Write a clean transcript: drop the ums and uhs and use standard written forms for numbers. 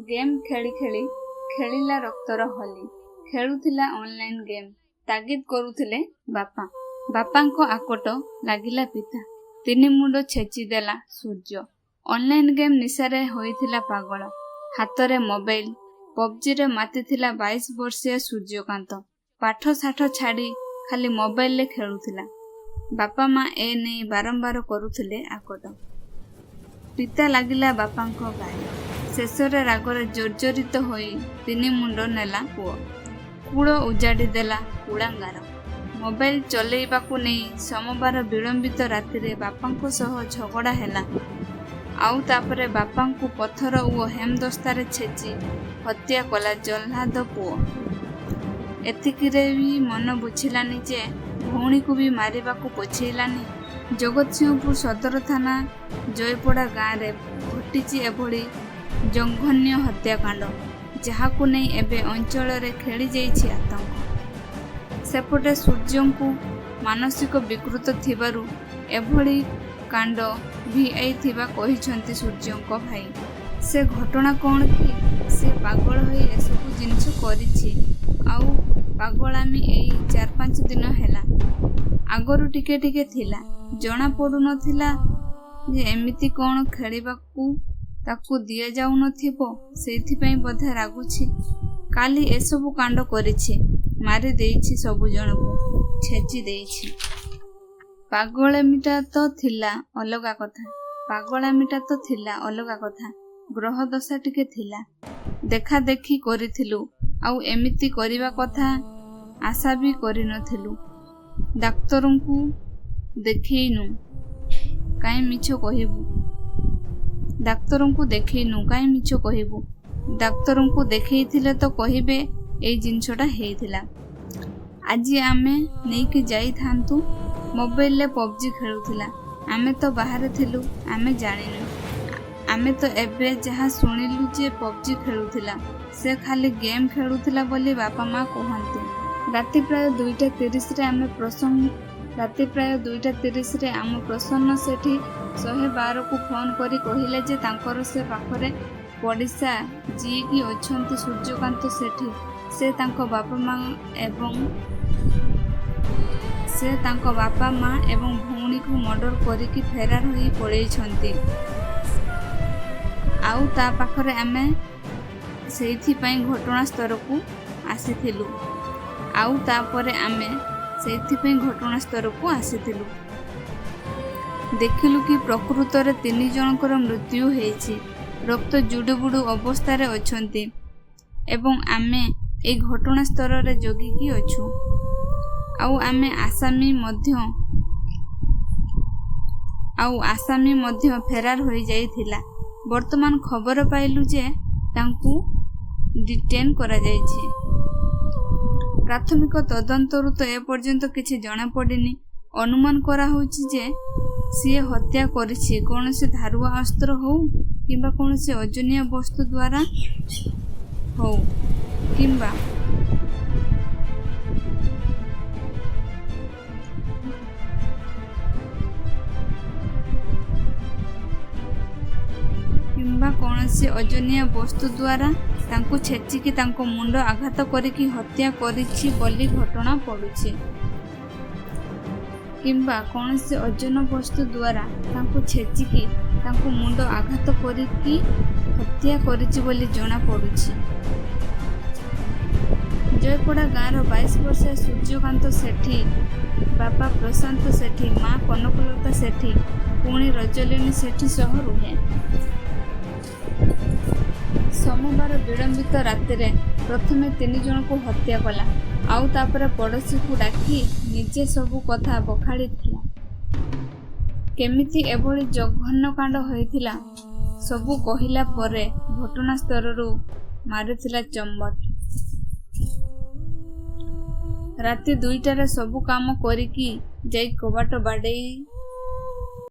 game खेली खेली खेलिला रक्तर Holi खेलुथिला online game तागिद करुथिले बापा बापांको आकोट लागिला पिता तीन मुंड छेची देला सूर्य ऑनलाइन गेम निशारे होइथिला पागल हातरे मोबाइल पबजी रे मातिथिला 22 वर्षीय सूर्यकांत पाठ साठ छाड़ी खाली मोबाइल ले खेलुथिला बापा माँ ए नहीं बारंबार करुथिले आकोट पिता लागिला बापांको गाड़ी शेषरे रागरे जर्जरित होई तीन मुंड नेला पुओ कूड़ उजाड़ी देला कुड़ांगार मोबाइल चलेइबाकू नहीं सोमवार विलंबित राति रे बापांको सह झगड़ा हैला आउ तापरे बापांको पत्थर ओ हेमदस्तारे छेची हत्या कला जल्लाद पुओ एतिकिरे भी मन बुझिलानी जे भौणी को भी मारिबाकू पछेइलानी जगतसिंहपुर सदर थाना जयपड़ा गाँव रे घटिची एभली जघन्य हत्याकांड जहाकू नहीं एबे अंचल रे खेली जाइछि आतंक सेपटे सूर्य को मानसिक विकृत थिबारु एभली कांड भिआई थिबा कहिछंती सूर्य को भाई से घटना कौन कि से पागल होई एसबु जिनिस करिछि आउ पागलामी एई 4-5 दिन हैला आगरु टिके टिके थिला जना पडु नथिला जे एमिति कोन खेलिबाकू ताकू दिया जाउ नथिबो सेथिपई बोधे रागुछि काली एसबु कांड करिछि मारी देइछि सबु जनकू छेची देइछि पागलामीटा तो थिला अलगा कथा ग्रह दशा टिके थिला देखा देखी करिथिलु आउ एमिति करिबा कथा आशा भी करि नथिलु डाक्टरंकू देखैनु काई मिछो कहिबु डाक्टरंकू कहबू डाक्टरंकू देखैथिले तो कहिबे एई जिनसटा हेइथिला आज आमे नेकी जाई थांतु मोबाइल ले पबजी खेलुथिला आमे तो बाहर थिलु आमे जानिनु आमे तो एबे जहा सुनिलु जे पबजी खेलुथिला से खाली गेम खेलुथिला बोली बापा माँ कहंती राति प्राय 2:30 रे आम प्रसन्न सेठी 112 को फोन करी कहिले जे तांकर से पाखरे पड़िसा जी की अछंती सूर्यकांत सेठी से तांको बापा माँ एवं भौणी को मर्डर करिकी फेरार होई पळेइछंती आउ ता पाखरे आमे सेठी पई घटना स्थल को आसीथिलु आउ तापरे आमे सेथिपई घटनास्थल को आसीथिलु देखिलु कि प्रकृत रे 3 जनकर मृत्यु हेछि रक्त जुडुबुडु अवस्था रे अछंती एवं आमे ए घटनास्थल रे जोगी की अछु आउ आसामी मध्य फेरार होई जाइथिला वर्तमान खबर पाइलु जे तांकू डिटेन करा जाइछि प्राथमिक तदंतरु तो एपर्यंत किछि जଣା पड़िनी अनुमान करा होछि जे सी हत्या करिछि कोनोसी धारुआ अस्त्र हो किंबा कोनोसी अजनीय वस्तु द्वारा हो किंबा कोनोसी अजनीय वस्तु द्वारा तांको छेचिकी तांको मुंड आघात करिकी हत्या करिछि बोली घटना पडुछि किंबा कोनोसी अजन वस्तु द्वारा तांको छेचिकी तांको मुंड आघात करिकी हत्या करिछि बोली जଣା पडुछि जयपड़ा गाँव 22 वर्षीय सूर्यकांत सेठी बापा प्रशांत सेठी माँ कनकलता सेठी पुणी रजलिनी सेठी सह रुहे सोमवार विलंबित राति रे प्रथमे 3 जन को हत्या कला आउ तापरे पड़ोसी को डाकी निजे सबु कथा बखाड़ी थिला केमिति एभली जघन्य कांड होइथिला सबु कहिला परे घटनास्थल रु मारिथिला चंबट राति 2टा रे सबु काम करिकी जाई कबाट बाडे